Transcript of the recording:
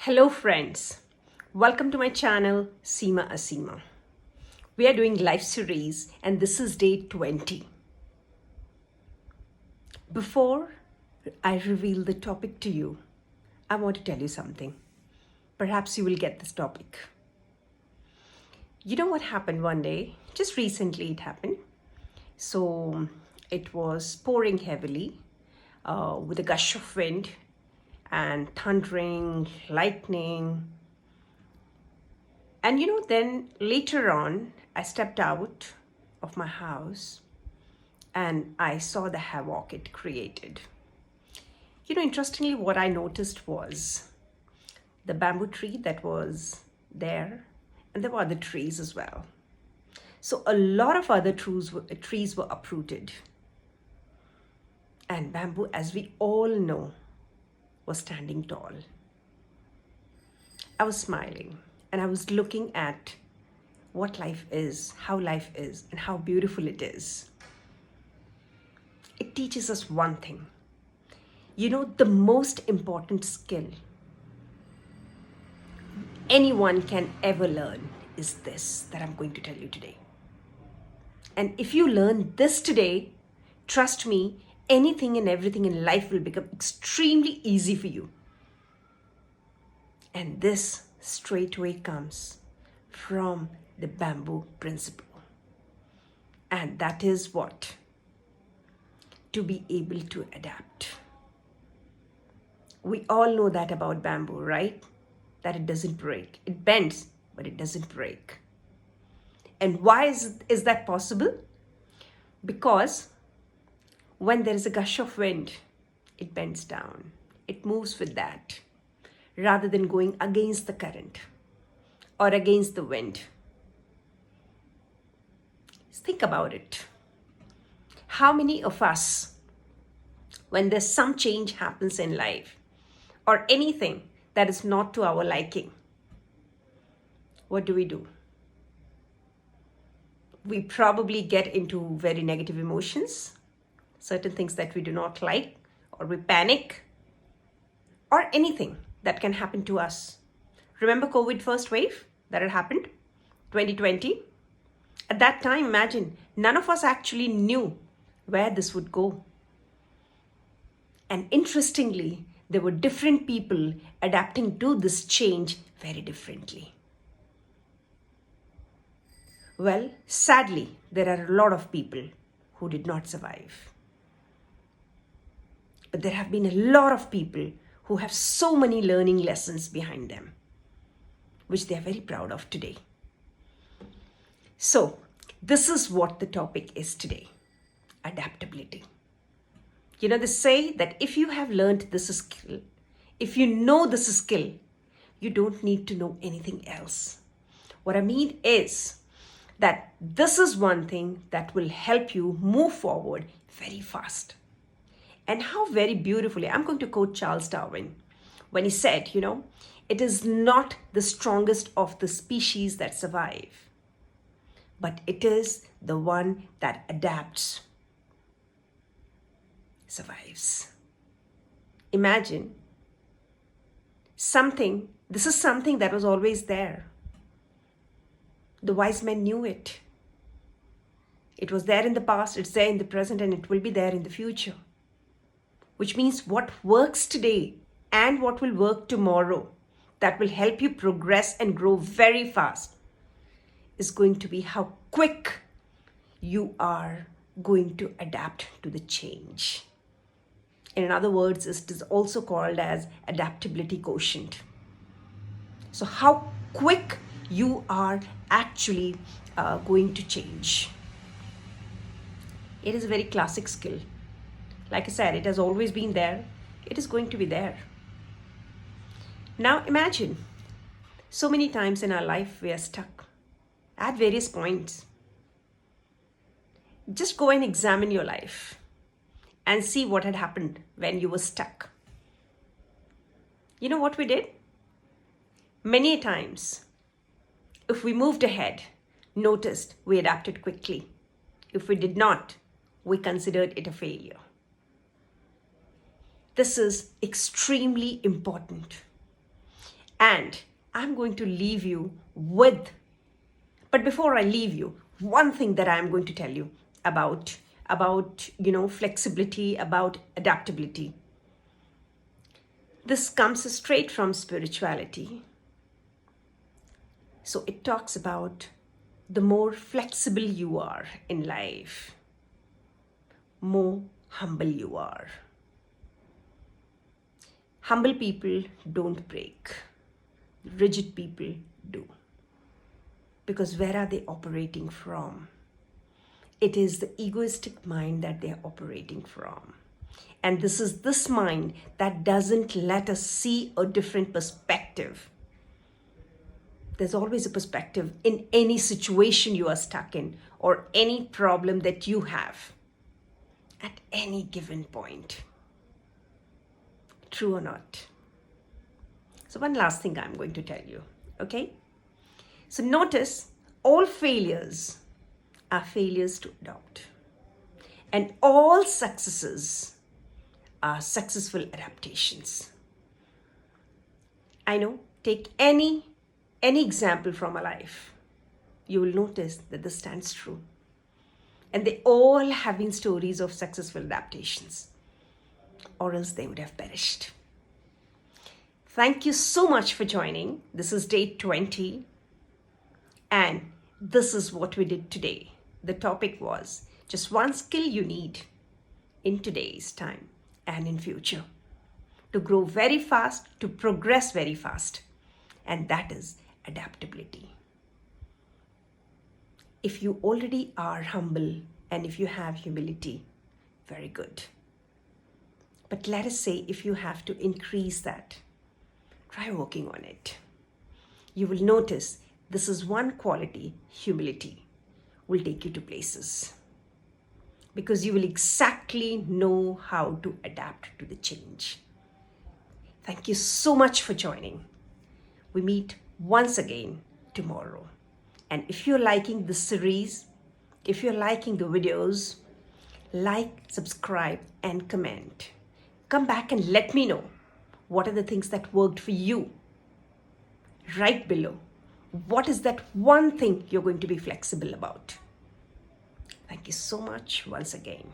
Hello friends, welcome to my channel Seema Asima. We are doing live series and this is day 20. Before I reveal the topic to you, I want to tell you something. Perhaps you will get this topic. You know what happened one day? Just recently it happened. So it was pouring heavily with a gush of wind and thundering, lightning. And then later on, I stepped out of my house and I saw the havoc it created. Interestingly, what I noticed was the bamboo tree that was there, and there were other trees as well. So a lot of other trees were uprooted. And bamboo, as we all know, was standing tall. I was smiling and I was looking at what life is, how life is, and how beautiful it is. It teaches us one thing. The most important skill anyone can ever learn is this that I'm going to tell you today. And if you learn this today, trust me, anything and everything in life will become extremely easy for you. And this straightway comes from the bamboo principle. And that is what? To be able to adapt. We all know that about bamboo, right? That it doesn't break. It bends, but it doesn't break. And why is that possible? Because when there is a gush of wind, it bends down. It moves with that, rather than going against the current or against the wind. Think about it. How many of us, when there's some change happens in life or anything that is not to our liking, what do? We probably get into very negative emotions, certain things that we do not like, or we panic, or anything that can happen to us. Remember COVID first wave that had happened, 2020? At that time, imagine, none of us actually knew where this would go. And interestingly, there were different people adapting to this change very differently. Well, sadly, there are a lot of people who did not survive. But there have been a lot of people who have so many learning lessons behind them, which they are very proud of today. So, this is what the topic is today. Adaptability. They say that if you have learned this skill, if you know this skill, you don't need to know anything else. What I mean is that this is one thing that will help you move forward very fast. And how very beautifully, I'm going to quote Charles Darwin when he said, it is not the strongest of the species that survive, but it is the one that adapts, survives. Imagine this is something that was always there. The wise men knew it. It was there in the past, it's there in the present, and it will be there in the future. Which means what works today and what will work tomorrow, that will help you progress and grow very fast, is going to be how quick you are going to adapt to the change. In other words, it is also called as adaptability quotient. So how quick you are actually going to change. It is a very classic skill. Like I said, it has always been there. It is going to be there. Now imagine, so many times in our life we are stuck at various points. Just go and examine your life and see what had happened when you were stuck. You know what we did? Many times, if we moved ahead, noticed, we adapted quickly. If we did not, we considered it a failure. This is extremely important. And I'm going to leave you with, but before I leave you, one thing that I'm going to tell you about flexibility, about adaptability. This comes straight from spirituality. So it talks about the more flexible you are in life, more humble you are. Humble people don't break. Rigid people do. Because where are they operating from? It is the egoistic mind that they are operating from. And this is this mind that doesn't let us see a different perspective. There's always a perspective in any situation you are stuck in or any problem that you have at any given point. True or not? So one last thing I'm going to tell you, okay? So notice all failures are failures to adopt. And all successes are successful adaptations. I know, take any example from a life. You will notice that this stands true. And they all have been stories of successful adaptations, or else they would have perished. Thank you so much for joining. This is day 20. And this is what we did today. The topic was just one skill you need in today's time and in future to grow very fast, to progress very fast. And that is adaptability. If you already are humble and if you have humility, very good. But let us say if you have to increase that, try working on it. You will notice this is one quality, humility, will take you to places. Because you will exactly know how to adapt to the change. Thank you so much for joining. We meet once again tomorrow. And if you're liking this series, if you're liking the videos, like, subscribe, and comment. Come back and let me know what are the things that worked for you. Right below. What is that one thing you're going to be flexible about? Thank you so much once again.